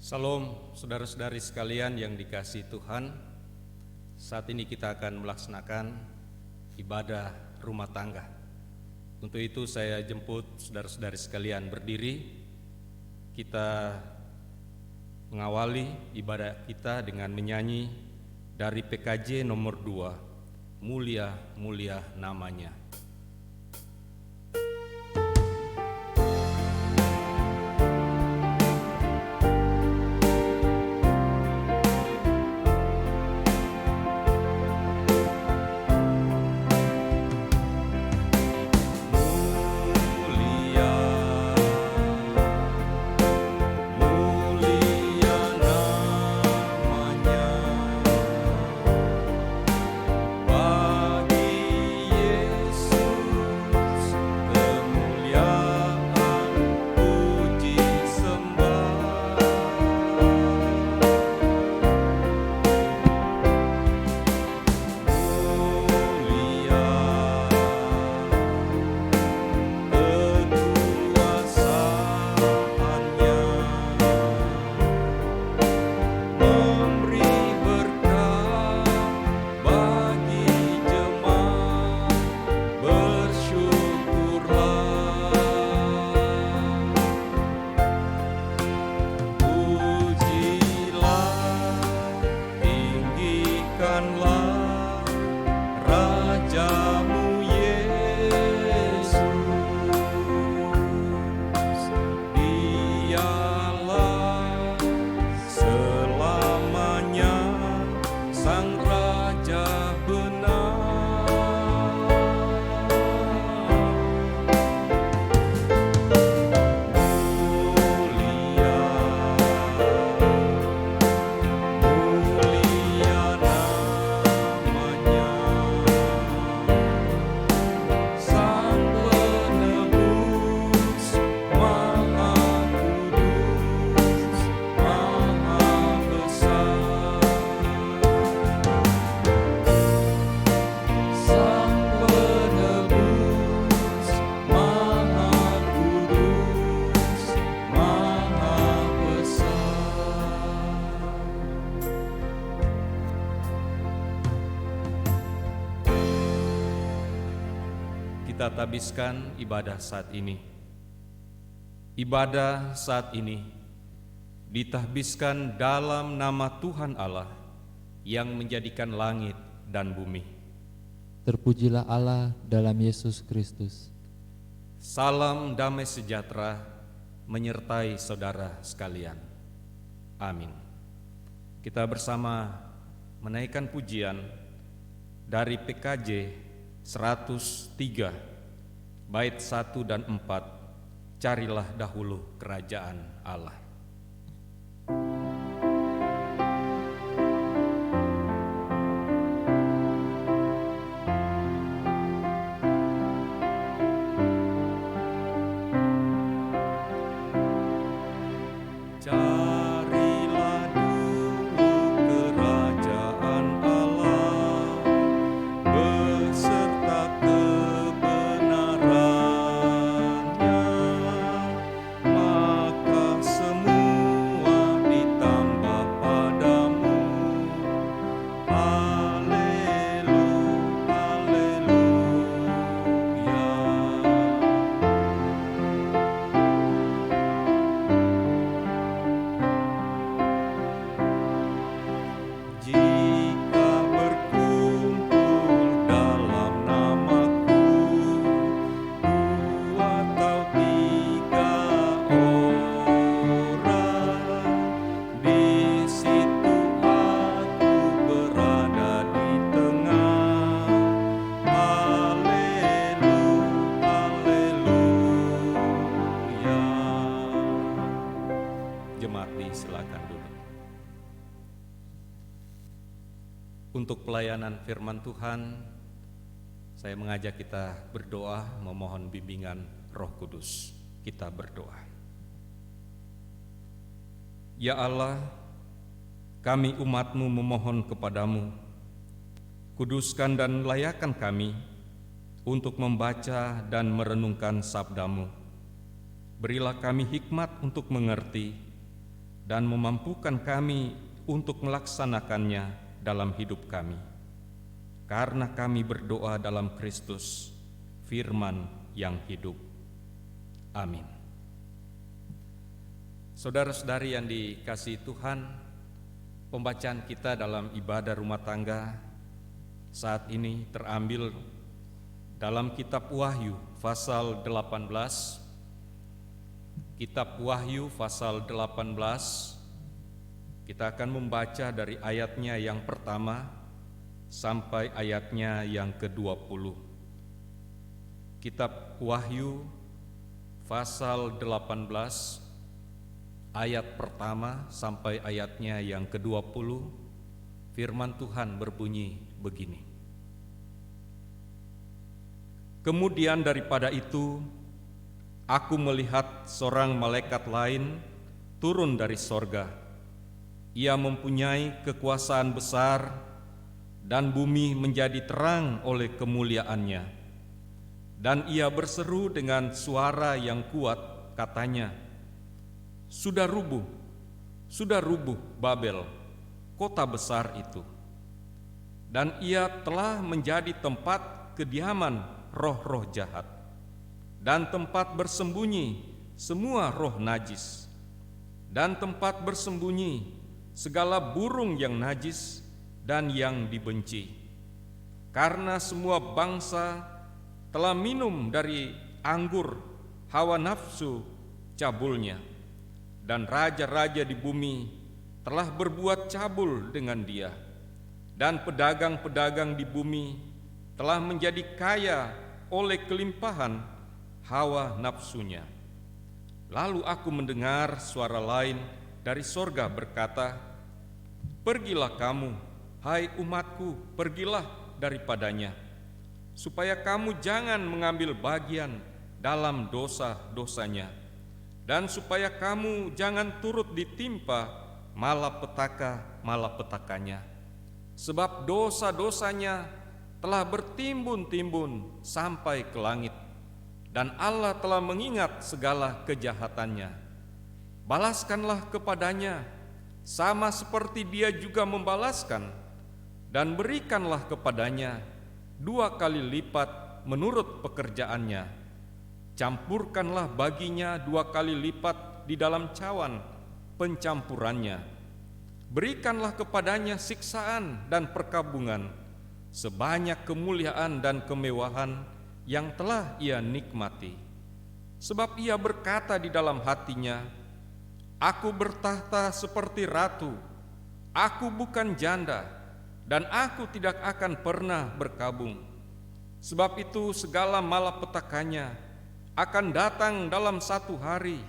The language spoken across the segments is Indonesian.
Salam saudara-saudari sekalian yang dikasihi Tuhan. Saat ini kita akan melaksanakan ibadah rumah tangga. Untuk itu saya jemput saudara-saudari sekalian berdiri. Kita mengawali ibadah kita dengan menyanyi dari PKJ nomor 2, Mulia Mulia Namanya. Kita tabiskan ibadah saat ini. Ibadah saat ini ditahbiskan dalam nama Tuhan Allah yang menjadikan langit dan bumi. Terpujilah Allah dalam Yesus Kristus. Salam damai sejahtera menyertai saudara sekalian. Amin. Kita bersama menaikkan pujian dari PKJ 103, bait 1 dan 4, carilah dahulu kerajaan Allah. Untuk pelayanan firman Tuhan, saya mengajak kita berdoa memohon bimbingan Roh Kudus. Kita berdoa. Ya Allah, kami umat-Mu memohon kepadamu, kuduskan dan layakan kami untuk membaca dan merenungkan sabda-Mu. Berilah kami hikmat untuk mengerti, dan memampukan kami untuk melaksanakannya dalam hidup kami. Karena kami berdoa dalam Kristus, Firman yang hidup. Amin. Saudara-saudari yang dikasihi Tuhan, pembacaan kita dalam ibadah rumah tangga saat ini terambil dalam kitab Wahyu pasal 18. Kitab Wahyu pasal 18, kita akan membaca dari ayatnya yang pertama sampai ayatnya yang ke-20. Kitab Wahyu pasal 18 ayat pertama sampai ayatnya yang ke-20, firman Tuhan berbunyi begini. Kemudian daripada itu, aku melihat seorang malaikat lain turun dari sorga. Ia mempunyai kekuasaan besar dan bumi menjadi terang oleh kemuliaannya. Dan ia berseru dengan suara yang kuat, katanya, sudah rubuh Babel, kota besar itu. Dan ia telah menjadi tempat kediaman roh-roh jahat dan tempat bersembunyi semua roh najis, dan tempat bersembunyi segala burung yang najis dan yang dibenci. Karena semua bangsa telah minum dari anggur hawa nafsu cabulnya, dan raja-raja di bumi telah berbuat cabul dengan dia, dan pedagang-pedagang di bumi telah menjadi kaya oleh kelimpahan hawa nafsunya. Lalu aku mendengar suara lain dari sorga berkata, pergilah kamu, hai umatku, pergilah daripadanya, supaya kamu jangan mengambil bagian dalam dosa-dosanya, dan supaya kamu jangan turut ditimpa malapetaka-malapetakanya. Sebab dosa-dosanya telah bertimbun-timbun sampai ke langit, dan Allah telah mengingat segala kejahatannya. Balaskanlah kepadanya sama seperti dia juga membalaskan, dan berikanlah kepadanya 2 kali lipat menurut pekerjaannya. Campurkanlah baginya 2 kali lipat di dalam cawan pencampurannya. Berikanlah kepadanya siksaan dan perkabungan, sebanyak kemuliaan dan kemewahan yang telah ia nikmati. Sebab ia berkata di dalam hatinya, aku bertahta seperti ratu, aku bukan janda, dan aku tidak akan pernah berkabung. Sebab itu segala malapetakannya akan datang dalam 1 hari,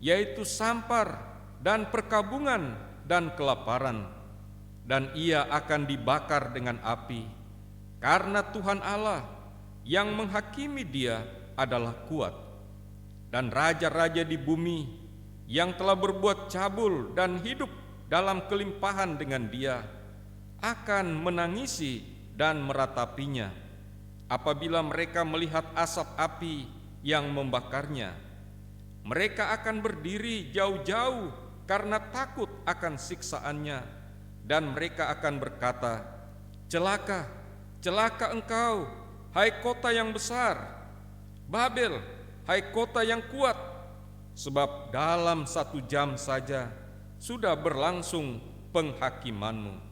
yaitu sampar dan perkabungan dan kelaparan, dan ia akan dibakar dengan api, karena Tuhan Allah yang menghakimi dia adalah kuat. Dan raja-raja di bumi yang telah berbuat cabul dan hidup dalam kelimpahan dengan dia akan menangisi dan meratapinya apabila mereka melihat asap api yang membakarnya. Mereka akan berdiri jauh-jauh karena takut akan siksaannya, dan mereka akan berkata, celaka, celaka engkau, hai kota yang besar, Babel, hai kota yang kuat, sebab dalam 1 jam saja sudah berlangsung penghakimanmu.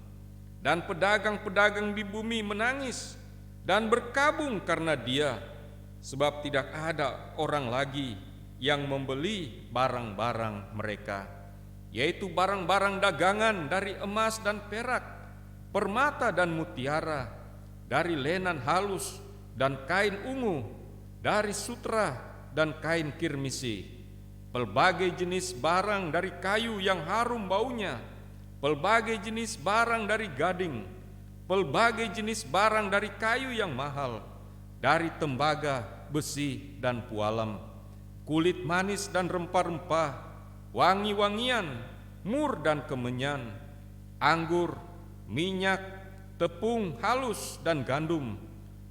Dan pedagang-pedagang di bumi menangis dan berkabung karena dia, sebab tidak ada orang lagi yang membeli barang-barang mereka, yaitu barang-barang dagangan dari emas dan perak, permata dan mutiara, dari lenan halus dan kain ungu, dari sutra dan kain kirmisi, pelbagai jenis barang dari kayu yang harum baunya, pelbagai jenis barang dari gading, pelbagai jenis barang dari kayu yang mahal, dari tembaga, besi dan pualam, kulit manis dan rempah-rempah, wangi-wangian, mur dan kemenyan, anggur, minyak, tepung halus dan gandum,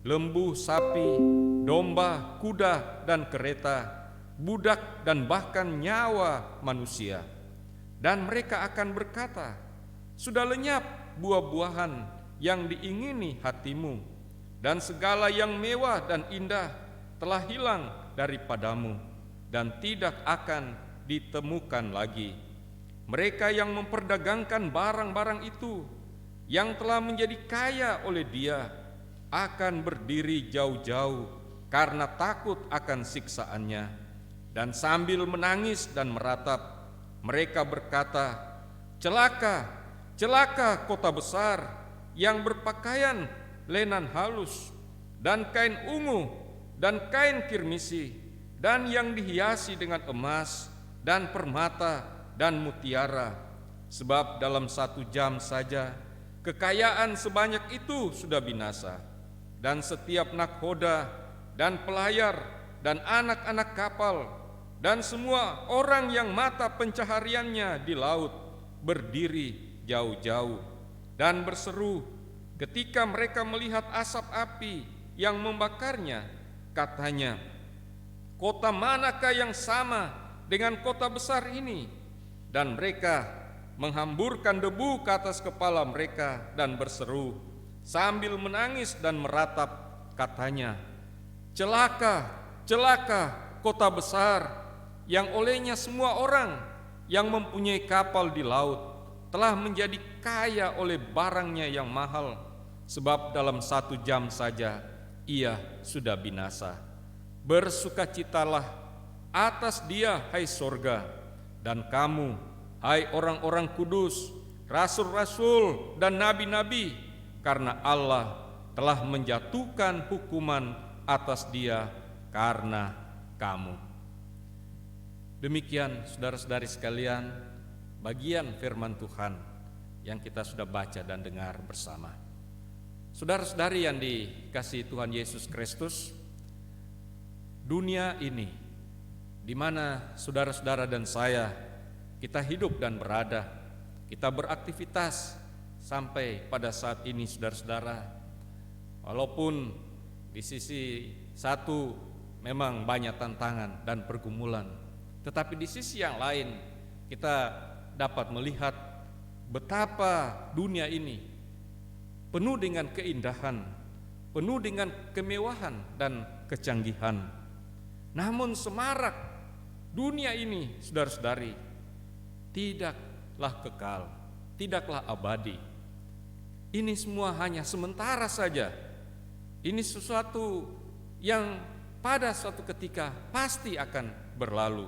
lembu, sapi, domba, kuda dan kereta, budak dan bahkan nyawa manusia. Dan mereka akan berkata, sudah lenyap buah-buahan yang diingini hatimu, dan segala yang mewah dan indah telah hilang daripadamu, dan tidak akan ditemukan lagi. Mereka yang memperdagangkan barang-barang itu, yang telah menjadi kaya oleh Dia, akan berdiri jauh-jauh karena takut akan siksaannya, dan sambil menangis dan meratap, mereka berkata, celaka, celaka kota besar yang berpakaian lenan halus dan kain ungu dan kain kirmisi, dan yang dihiasi dengan emas dan permata dan mutiara, sebab dalam 1 jam saja kekayaan sebanyak itu sudah binasa, dan setiap nakhoda dan pelayar dan anak-anak kapal dan semua orang yang mata pencahariannya di laut berdiri jauh-jauh dan berseru ketika mereka melihat asap api yang membakarnya, katanya, kota manakah yang sama dengan kota besar ini? Dan mereka menghamburkan debu ke atas kepala mereka dan berseru sambil menangis dan meratap, katanya, celaka, celaka kota besar yang olehnya semua orang yang mempunyai kapal di laut telah menjadi kaya oleh barangnya yang mahal, sebab dalam 1 jam saja ia sudah binasa. Bersukacitalah atas dia, hai sorga, dan kamu, hai orang-orang kudus, rasul-rasul dan nabi-nabi, karena Allah telah menjatuhkan hukuman atas dia karena kamu. Demikian saudara-saudari sekalian, bagian firman Tuhan yang kita sudah baca dan dengar bersama. Saudara-saudari yang dikasihi Tuhan Yesus Kristus, dunia ini di mana saudara-saudara dan saya kita hidup dan berada, kita beraktivitas sampai pada saat ini, saudara-saudara, walaupun di sisi satu memang banyak tantangan dan pergumulan, tetapi di sisi yang lain kita dapat melihat betapa dunia ini penuh dengan keindahan, penuh dengan kemewahan dan kecanggihan. Namun semarak dunia ini, saudara-saudari, tidaklah kekal, tidaklah abadi. Ini semua hanya sementara saja. Ini sesuatu yang pada suatu ketika pasti akan berlalu.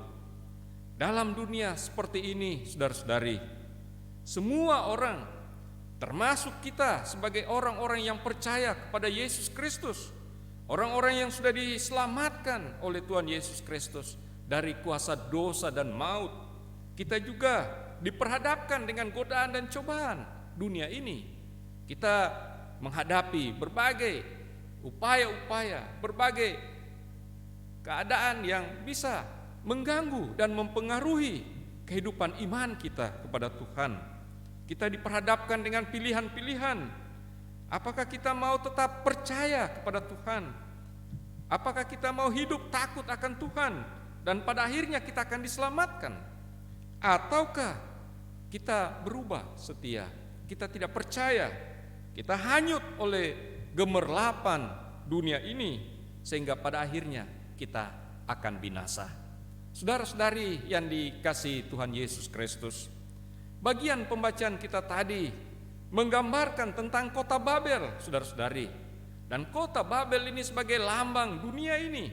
Dalam dunia seperti ini, saudara-saudari, semua orang, termasuk kita sebagai orang-orang yang percaya kepada Yesus Kristus, orang-orang yang sudah diselamatkan oleh Tuhan Yesus Kristus dari kuasa dosa dan maut, kita juga diperhadapkan dengan godaan dan cobaan dunia ini. Kita menghadapi berbagai upaya-upaya, berbagai keadaan yang bisa mengganggu dan mempengaruhi kehidupan iman kita kepada Tuhan. Kita diperhadapkan dengan pilihan-pilihan. Apakah kita mau tetap percaya kepada Tuhan? Apakah kita mau hidup takut akan Tuhan dan pada akhirnya kita akan diselamatkan? Ataukah kita berubah setia, kita tidak percaya, kita hanyut oleh gemerlapan dunia ini sehingga pada akhirnya kita akan binasa. Saudara-saudari yang dikasihi Tuhan Yesus Kristus, bagian pembacaan kita tadi menggambarkan tentang kota Babel, saudara-saudari. Dan kota Babel ini sebagai lambang dunia ini.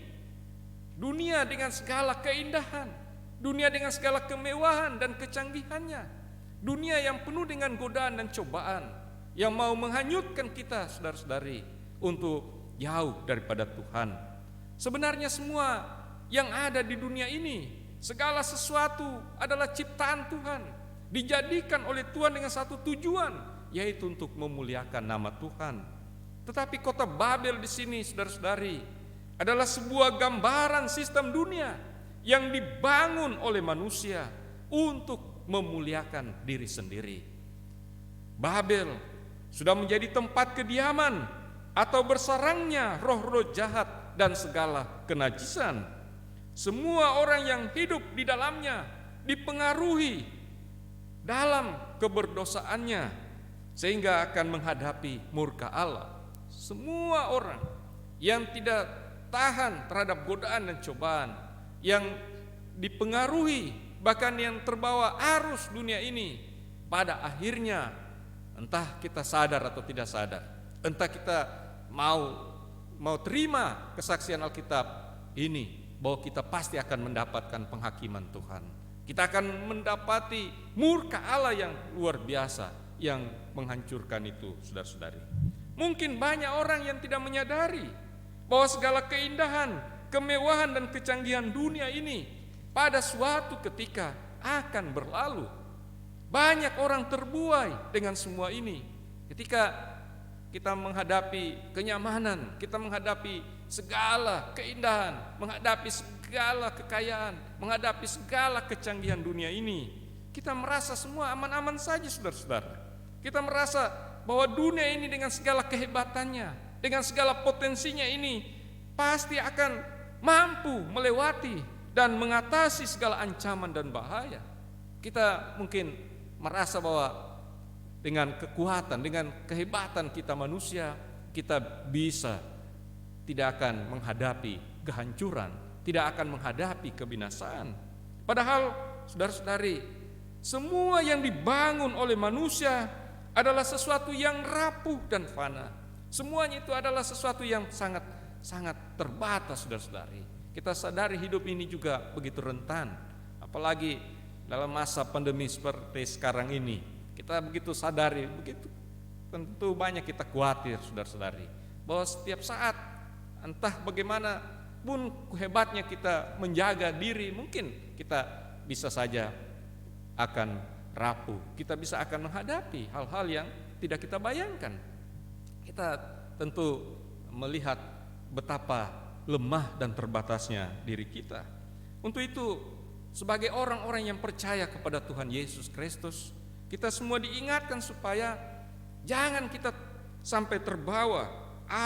Dunia dengan segala keindahan, dunia dengan segala kemewahan dan kecanggihannya. Dunia yang penuh dengan godaan dan cobaan, yang mau menghanyutkan kita, saudara-saudari, untuk jauh daripada Tuhan. Sebenarnya semua yang ada di dunia ini, segala sesuatu adalah ciptaan Tuhan, dijadikan oleh Tuhan dengan satu tujuan, yaitu untuk memuliakan nama Tuhan. Tetapi kota Babel di sini, saudara-saudari, adalah sebuah gambaran sistem dunia yang dibangun oleh manusia untuk memuliakan diri sendiri. Babel sudah menjadi tempat kediaman atau bersarangnya roh-roh jahat dan segala kenajisan. Semua orang yang hidup di dalamnya dipengaruhi dalam keberdosaannya, sehingga akan menghadapi murka Allah. Semua orang yang tidak tahan terhadap godaan dan cobaan, yang dipengaruhi bahkan yang terbawa arus dunia ini, pada akhirnya entah kita sadar atau tidak sadar, entah kita mau terima kesaksian Alkitab ini, bahwa kita pasti akan mendapatkan penghakiman Tuhan. Kita akan mendapati murka Allah yang luar biasa yang menghancurkan itu, saudara-saudari. Mungkin banyak orang yang tidak menyadari bahwa segala keindahan, kemewahan dan kecanggihan dunia ini pada suatu ketika akan berlalu. Banyak orang terbuai dengan semua ini. Ketika kita menghadapi kenyamanan, kita menghadapi segala keindahan, menghadapi segala kekayaan, menghadapi segala kecanggihan dunia ini, kita merasa semua aman-aman saja, saudara-saudara. Kita merasa bahwa dunia ini dengan segala kehebatannya, dengan segala potensinya ini, pasti akan mampu melewati dan mengatasi segala ancaman dan bahaya. Kita mungkin merasa bahwa dengan kekuatan, dengan kehebatan kita manusia, kita bisa tidak akan menghadapi kehancuran, tidak akan menghadapi kebinasaan. Padahal saudara-saudari, semua yang dibangun oleh manusia adalah sesuatu yang rapuh dan fana. Semuanya itu adalah sesuatu yang sangat terbatas, saudara-saudari. Kita sadari hidup ini juga begitu rentan, apalagi dalam masa pandemi seperti sekarang ini. Kita begitu sadari, begitu tentu banyak kita khawatir, saudara-saudari, bahwa setiap saat entah bagaimana pun hebatnya kita menjaga diri, mungkin kita bisa saja akan rapuh, kita bisa akan menghadapi hal-hal yang tidak kita bayangkan. Kita tentu melihat betapa lemah dan terbatasnya diri kita. Untuk itu, sebagai orang-orang yang percaya kepada Tuhan Yesus Kristus, kita semua diingatkan supaya jangan kita sampai terbawa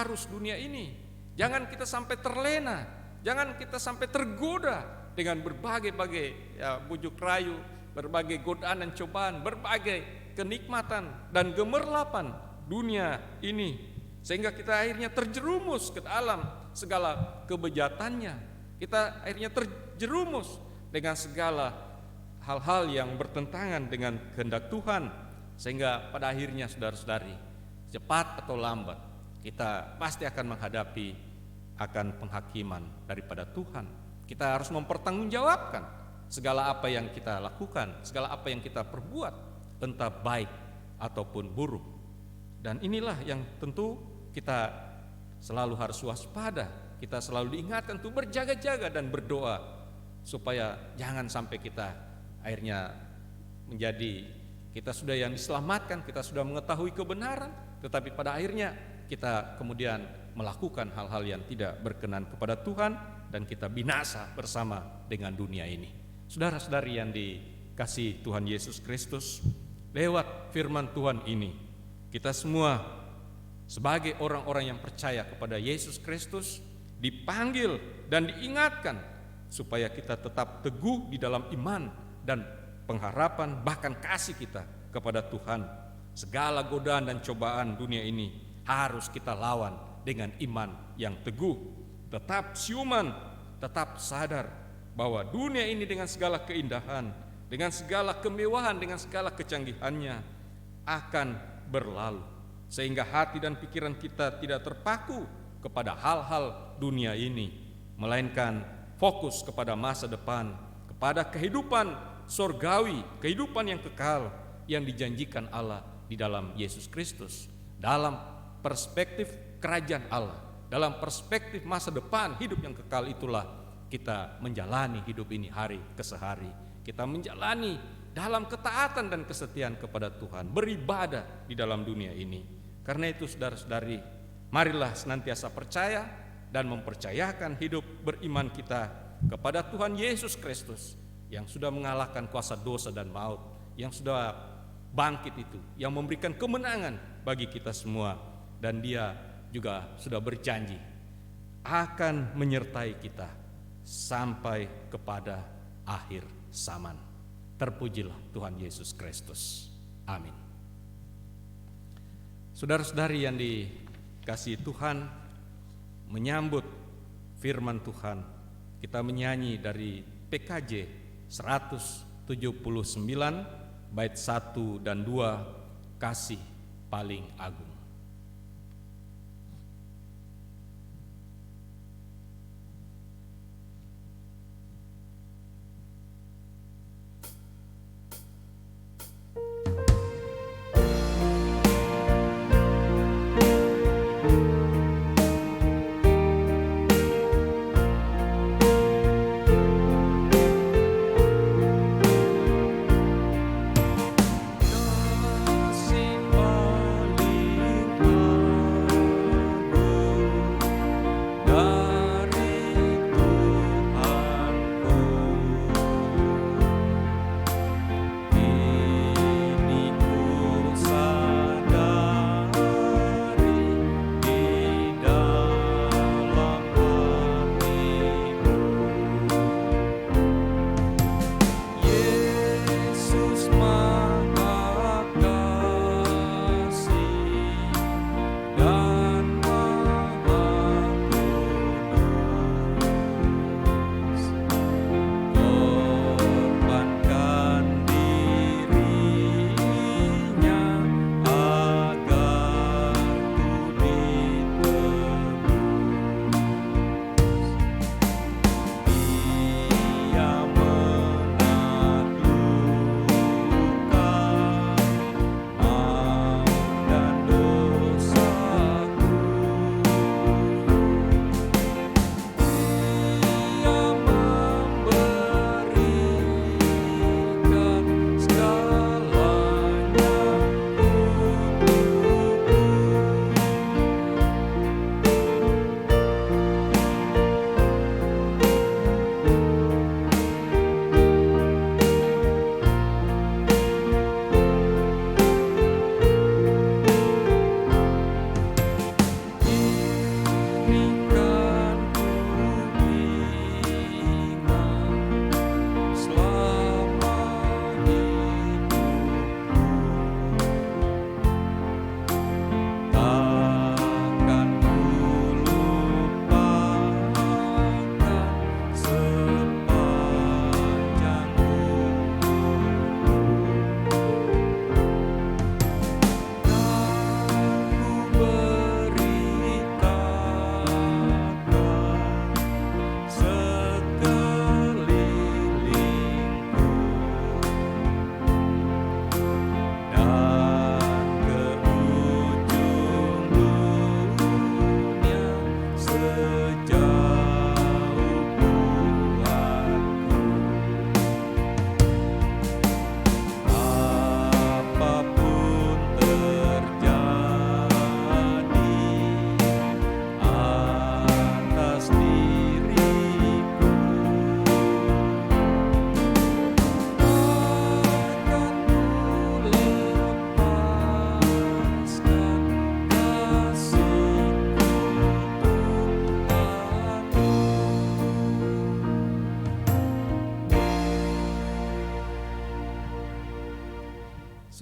arus dunia ini. Jangan kita sampai terlena, jangan kita sampai tergoda dengan berbagai-bagai bujuk rayu, berbagai godaan dan cobaan, berbagai kenikmatan dan gemerlapan dunia ini, sehingga kita akhirnya terjerumus ke dalam segala kebejatannya. Kita akhirnya terjerumus dengan segala hal-hal yang bertentangan dengan kehendak Tuhan, sehingga pada akhirnya saudara-saudari, cepat atau lambat kita pasti akan menghadapi akan penghakiman daripada Tuhan. Kita harus mempertanggungjawabkan segala apa yang kita lakukan, segala apa yang kita perbuat, entah baik ataupun buruk. Dan inilah yang tentu kita selalu harus waspada. Kita selalu diingatkan untuk berjaga-jaga dan berdoa supaya jangan sampai kita akhirnya menjadi, kita sudah yang diselamatkan, kita sudah mengetahui kebenaran, tetapi pada akhirnya kita kemudian melakukan hal-hal yang tidak berkenan kepada Tuhan, dan kita binasa bersama dengan dunia ini. Saudara-saudari yang dikasihi Tuhan Yesus Kristus, lewat firman Tuhan ini, kita semua sebagai orang-orang yang percaya kepada Yesus Kristus dipanggil dan diingatkan supaya kita tetap teguh di dalam iman dan pengharapan, bahkan kasih kita kepada Tuhan. Segala godaan dan cobaan dunia ini harus kita lawan dengan iman yang teguh, tetap siuman, tetap sadar bahwa dunia ini dengan segala keindahan, dengan segala kemewahan, dengan segala kecanggihannya akan berlalu, sehingga hati dan pikiran kita tidak terpaku kepada hal-hal dunia ini, melainkan fokus kepada masa depan, kepada kehidupan surgawi, kehidupan yang kekal yang dijanjikan Allah di dalam Yesus Kristus. Dalam perspektif kerajaan Allah, dalam perspektif masa depan hidup yang kekal, itulah kita menjalani hidup ini hari ke hari. Kita menjalani dalam ketaatan dan kesetiaan kepada Tuhan, beribadah di dalam dunia ini. Karena itu saudara-saudari, marilah senantiasa percaya dan mempercayakan hidup beriman kita kepada Tuhan Yesus Kristus yang sudah mengalahkan kuasa dosa dan maut, yang sudah bangkit itu, yang memberikan kemenangan bagi kita semua, dan Dia juga sudah berjanji akan menyertai kita sampai kepada akhir zaman. Terpujilah Tuhan Yesus Kristus. Amin. Saudara-saudari yang dikasihi Tuhan, menyambut firman Tuhan, kita menyanyi dari PKJ 179 bait 1 dan 2, Kasih Paling Agung.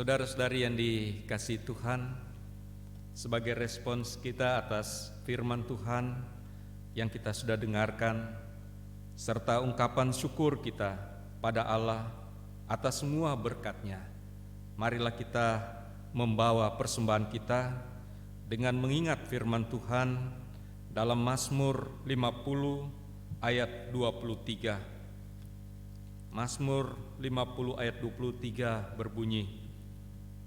Saudara-saudari yang dikasihi Tuhan, sebagai respons kita atas firman Tuhan yang kita sudah dengarkan, serta ungkapan syukur kita pada Allah atas semua berkat-Nya, marilah kita membawa persembahan kita dengan mengingat firman Tuhan dalam Mazmur 50 ayat 23. Mazmur 50 ayat 23 berbunyi,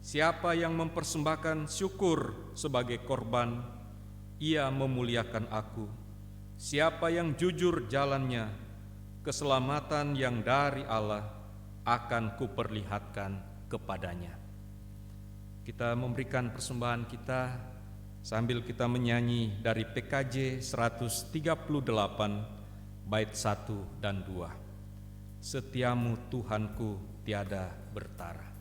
siapa yang mempersembahkan syukur sebagai korban, ia memuliakan aku. Siapa yang jujur jalannya, keselamatan yang dari Allah akan kuperlihatkan kepadanya. Kita memberikan persembahan kita sambil kita menyanyi dari PKJ 138 bait 1 dan 2. Setiamu Tuhanku tiada bertara.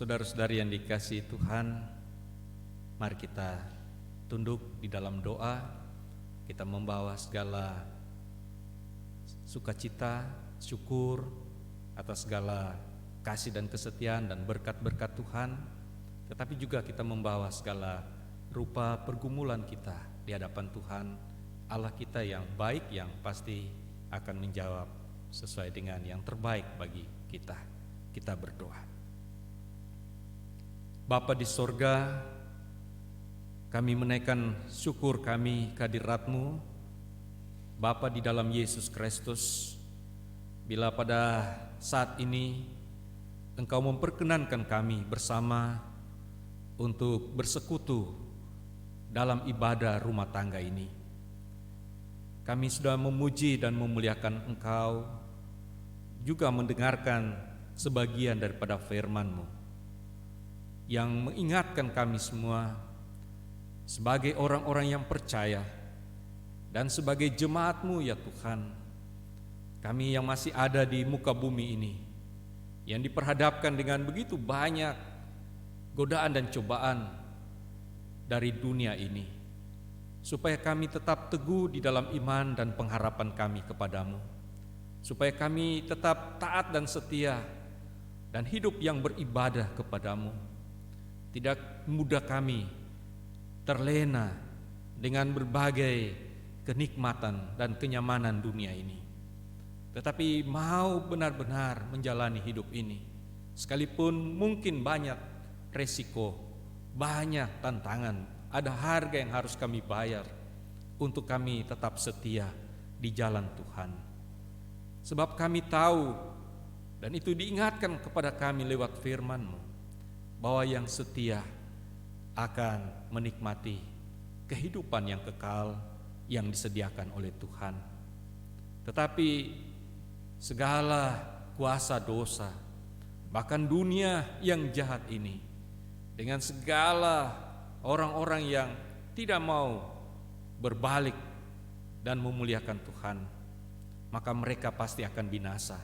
Saudara-saudari yang dikasihi Tuhan, mari kita tunduk di dalam doa. Kita membawa segala sukacita, syukur atas segala kasih dan kesetiaan dan berkat-berkat Tuhan. Tetapi juga kita membawa segala rupa pergumulan kita di hadapan Tuhan, Allah kita yang baik, yang pasti akan menjawab sesuai dengan yang terbaik bagi kita. Kita berdoa. Bapa di sorga, kami menaikkan syukur kami kehadirat-Mu, Bapa di dalam Yesus Kristus. Bila pada saat ini Engkau memperkenankan kami bersama untuk bersekutu dalam ibadah rumah tangga ini, kami sudah memuji dan memuliakan Engkau, juga mendengarkan sebagian daripada firman-Mu yang mengingatkan kami semua sebagai orang-orang yang percaya dan sebagai jemaat-Mu ya Tuhan, kami yang masih ada di muka bumi ini, yang diperhadapkan dengan begitu banyak godaan dan cobaan dari dunia ini, supaya kami tetap teguh di dalam iman dan pengharapan kami kepadamu, supaya kami tetap taat dan setia dan hidup yang beribadah kepadamu. Tidak mudah kami terlena dengan berbagai kenikmatan dan kenyamanan dunia ini, tetapi mau benar-benar menjalani hidup ini, sekalipun mungkin banyak resiko, banyak tantangan, ada harga yang harus kami bayar untuk kami tetap setia di jalan Tuhan. Sebab kami tahu, dan itu diingatkan kepada kami lewat firman-Mu, bahwa yang setia akan menikmati kehidupan yang kekal yang disediakan oleh Tuhan. Tetapi segala kuasa dosa, bahkan dunia yang jahat ini, dengan segala orang-orang yang tidak mau berbalik dan memuliakan Tuhan, maka mereka pasti akan binasa.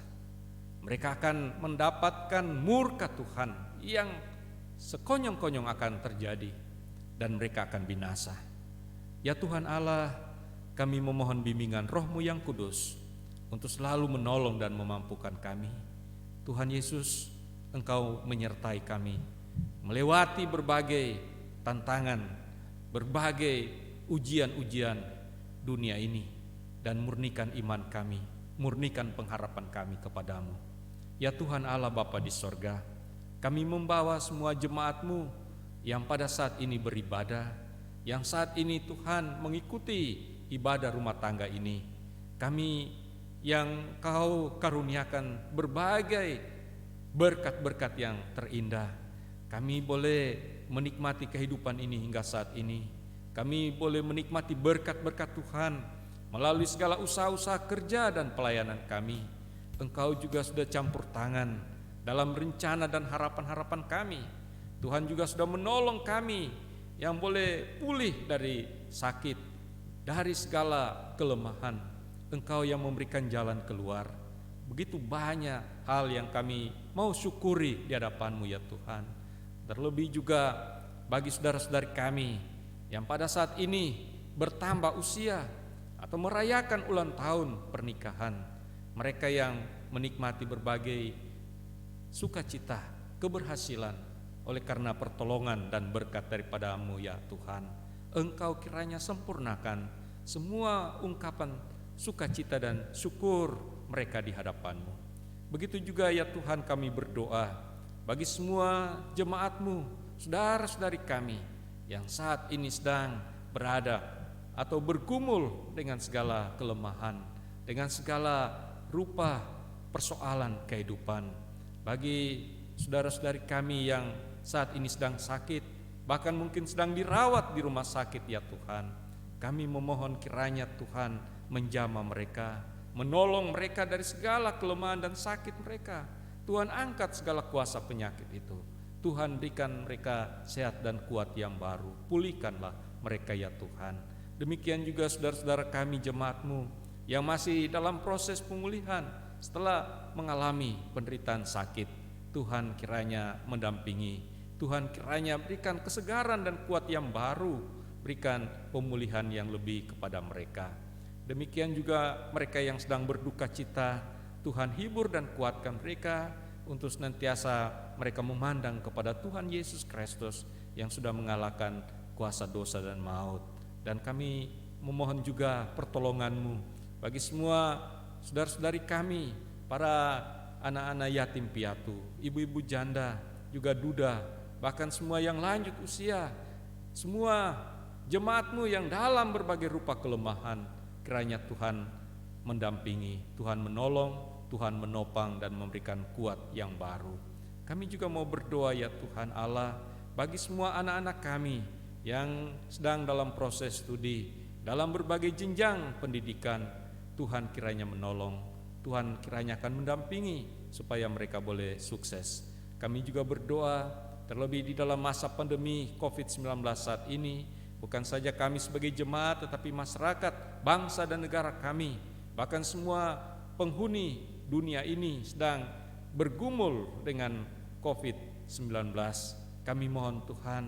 Mereka akan mendapatkan murka Tuhan yang sekonyong-konyong akan terjadi, dan mereka akan binasa. Ya Tuhan Allah, kami memohon bimbingan Roh-Mu yang kudus untuk selalu menolong dan memampukan kami. Tuhan Yesus, Engkau menyertai kami melewati berbagai tantangan, berbagai ujian-ujian dunia ini, dan murnikan iman kami, murnikan pengharapan kami kepadamu. Ya Tuhan Allah Bapa di sorga, kami membawa semua jemaat-Mu yang pada saat ini beribadah, yang saat ini Tuhan mengikuti ibadah rumah tangga ini. Kami yang Kau karuniakan berbagai berkat-berkat yang terindah. Kami boleh menikmati kehidupan ini hingga saat ini. Kami boleh menikmati berkat-berkat Tuhan melalui segala usaha-usaha kerja dan pelayanan kami. Engkau juga sudah campur tangan dalam rencana dan harapan-harapan kami. Tuhan juga sudah menolong kami yang boleh pulih dari sakit, dari segala kelemahan. Engkau yang memberikan jalan keluar. Begitu banyak hal yang kami mau syukuri di hadapan-Mu ya Tuhan. Terlebih juga bagi saudara-saudari kami yang pada saat ini bertambah usia atau merayakan ulang tahun pernikahan, mereka yang menikmati berbagai sukacita, keberhasilan oleh karena pertolongan dan berkat daripada-Mu ya Tuhan. Engkau kiranya sempurnakan semua ungkapan sukacita dan syukur mereka di hadapan-Mu. Begitu juga ya Tuhan, kami berdoa bagi semua jemaat-Mu, saudara-saudari kami yang saat ini sedang berada atau bergumul dengan segala kelemahan, dengan segala rupa persoalan kehidupan. Bagi saudara-saudari kami yang saat ini sedang sakit, bahkan mungkin sedang dirawat di rumah sakit ya Tuhan, kami memohon kiranya Tuhan menjamah mereka, menolong mereka dari segala kelemahan dan sakit mereka. Tuhan angkat segala kuasa penyakit itu. Tuhan berikan mereka sehat dan kuat yang baru. Pulihkanlah mereka ya Tuhan. Demikian juga saudara-saudara kami jemaat-Mu yang masih dalam proses pemulihan setelah mengalami penderitaan sakit. Tuhan kiranya mendampingi, Tuhan kiranya berikan kesegaran dan kuat yang baru, berikan pemulihan yang lebih kepada mereka. Demikian juga mereka yang sedang berduka cita, Tuhan hibur dan kuatkan mereka untuk senantiasa mereka memandang kepada Tuhan Yesus Kristus yang sudah mengalahkan kuasa dosa dan maut. Dan kami memohon juga pertolongan-Mu bagi semua saudara-saudari kami, para anak-anak yatim piatu, ibu-ibu janda, juga duda, bahkan semua yang lanjut usia, semua jemaat-Mu yang dalam berbagai rupa kelemahan. Kiranya Tuhan mendampingi, Tuhan menolong, Tuhan menopang dan memberikan kuat yang baru. Kami juga mau berdoa ya Tuhan Allah, bagi semua anak-anak kami yang sedang dalam proses studi, dalam berbagai jenjang pendidikan. Tuhan kiranya menolong, Tuhan kiranya akan mendampingi supaya mereka boleh sukses. Kami juga berdoa terlebih di dalam masa pandemi COVID-19 saat ini, bukan saja kami sebagai jemaat, tetapi masyarakat, bangsa dan negara kami, bahkan semua penghuni dunia ini sedang bergumul dengan COVID-19. Kami mohon Tuhan,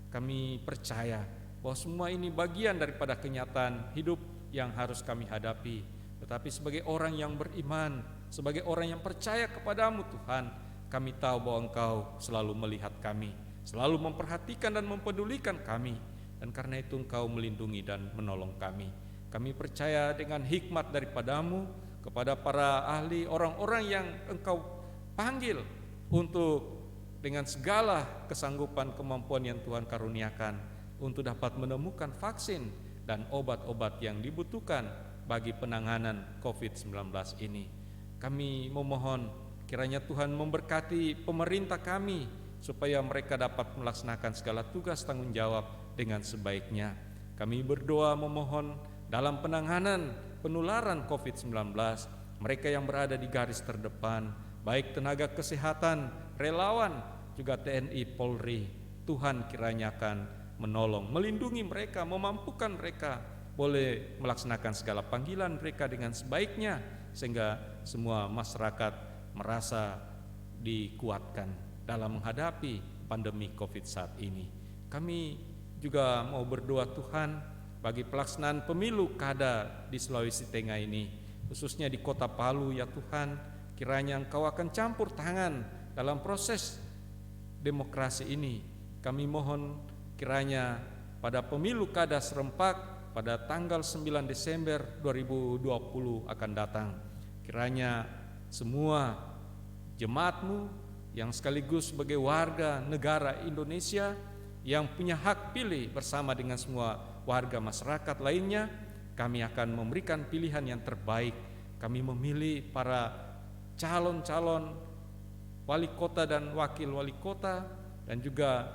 kami percaya bahwa semua ini bagian daripada kenyataan hidup yang harus kami hadapi. Tetapi sebagai orang yang beriman, sebagai orang yang percaya kepadamu Tuhan, kami tahu bahwa Engkau selalu melihat kami, selalu memperhatikan dan mempedulikan kami. Dan karena itu Engkau melindungi dan menolong kami. Kami percaya dengan hikmat daripadamu kepada para ahli, orang-orang yang Engkau panggil untuk dengan segala kesanggupan kemampuan yang Tuhan karuniakan untuk dapat menemukan vaksin dan obat-obat yang dibutuhkan bagi penanganan COVID-19 ini. Kami memohon kiranya Tuhan memberkati pemerintah kami supaya mereka dapat melaksanakan segala tugas tanggung jawab dengan sebaiknya. Kami berdoa memohon dalam penanganan penularan COVID-19, mereka yang berada di garis terdepan, baik tenaga kesehatan, relawan, juga TNI, Polri, Tuhan kiranya akan menolong, melindungi mereka, memampukan mereka boleh melaksanakan segala panggilan mereka dengan sebaiknya, sehingga semua masyarakat merasa dikuatkan dalam menghadapi pandemi COVID saat ini. Kami juga mau berdoa Tuhan bagi pelaksanaan pemilu kada di Sulawesi Tengah ini, khususnya di Kota Palu ya Tuhan, kiranya Engkau akan campur tangan dalam proses demokrasi ini. Kami mohon kiranya pada pemilu kada serempak pada tanggal 9 Desember 2020 akan datang, kiranya semua jemaat-Mu yang sekaligus sebagai warga negara Indonesia yang punya hak pilih bersama dengan semua warga masyarakat lainnya, kami akan memberikan pilihan yang terbaik. Kami memilih para calon-calon wali kota dan wakil wali kota, dan juga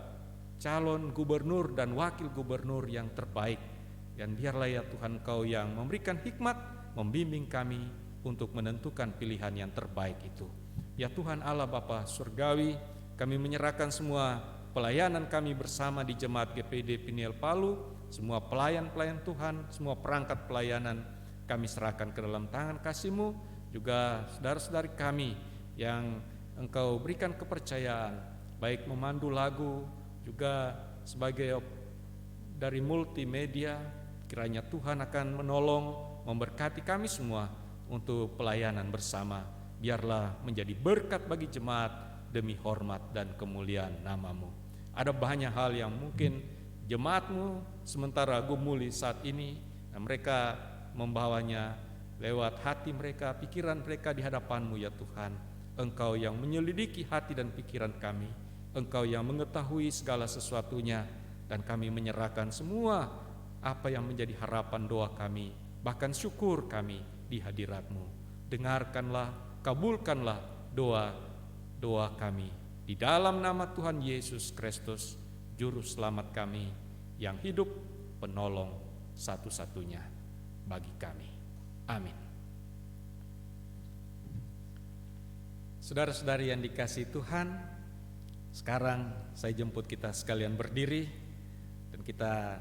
calon gubernur dan wakil gubernur yang terbaik. Dan biarlah ya Tuhan Kau yang memberikan hikmat, membimbing kami untuk menentukan pilihan yang terbaik itu. Ya Tuhan Allah Bapa Surgawi, kami menyerahkan semua pelayanan kami bersama di Jemaat GPD Peniel Palu, semua pelayan-pelayan Tuhan, semua perangkat pelayanan kami serahkan ke dalam tangan kasih-Mu, juga saudara-saudari kami yang Engkau berikan kepercayaan, baik memandu lagu, juga sebagai dari multimedia, kiranya Tuhan akan menolong, memberkati kami semua untuk pelayanan bersama. Biarlah menjadi berkat bagi jemaat demi hormat dan kemuliaan nama-Mu. Ada banyak hal yang mungkin jemaat-Mu sementara gumuli saat ini, dan mereka membawanya lewat hati mereka, pikiran mereka di hadapan-Mu ya Tuhan. Engkau yang menyelidiki hati dan pikiran kami, Engkau yang mengetahui segala sesuatunya, dan kami menyerahkan semua apa yang menjadi harapan doa kami, bahkan syukur kami di hadirat-Mu. Dengarkanlah, kabulkanlah doa kami di dalam nama Tuhan Yesus Kristus, Juru Selamat kami yang hidup, penolong satu-satunya bagi kami. Amin. Saudara-saudari yang dikasihi Tuhan, sekarang saya jemput kita sekalian berdiri, dan kita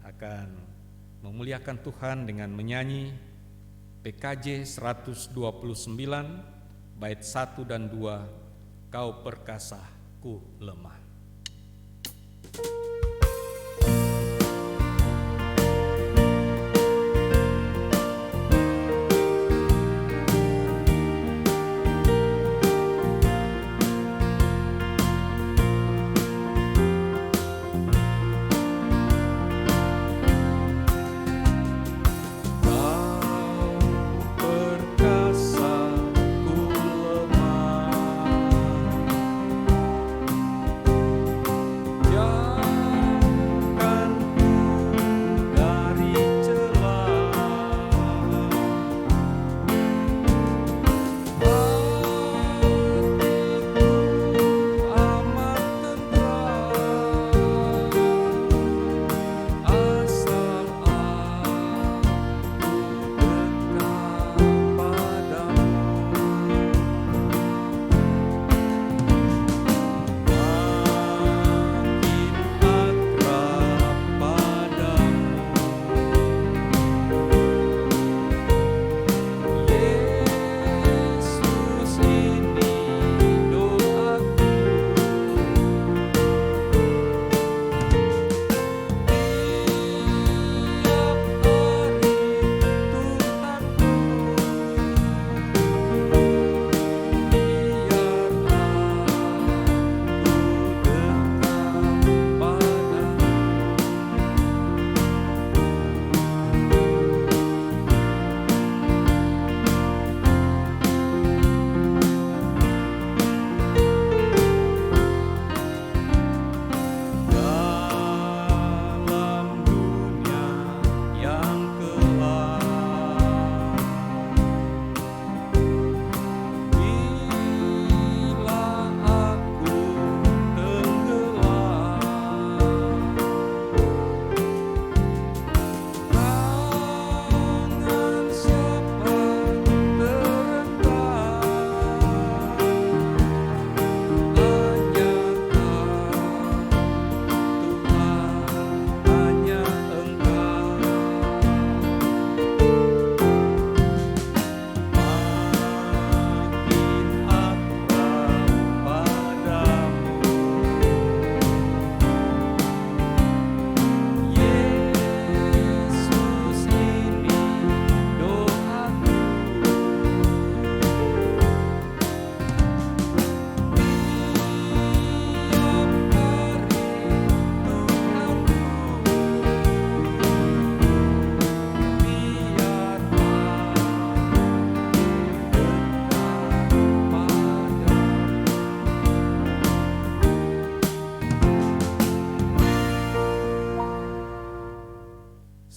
akan memuliakan Tuhan dengan menyanyi PKJ 129 bait 1 dan 2, Kau perkasa, ku lemah.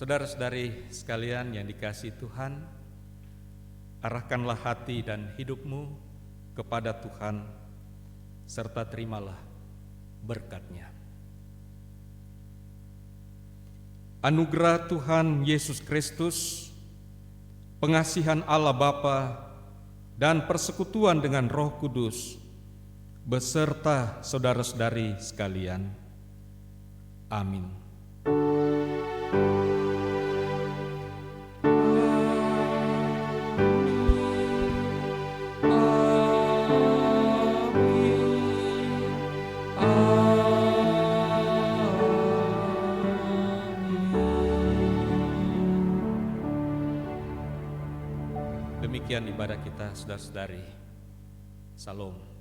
Saudara-saudari sekalian yang dikasihi Tuhan, arahkanlah hati dan hidupmu kepada Tuhan, serta terimalah berkat-Nya. Anugerah Tuhan Yesus Kristus, pengasihan Allah Bapa, dan persekutuan dengan Roh Kudus, beserta saudara-saudari sekalian. Amin. Demikian ibadah kita, saudara-saudari. Salam.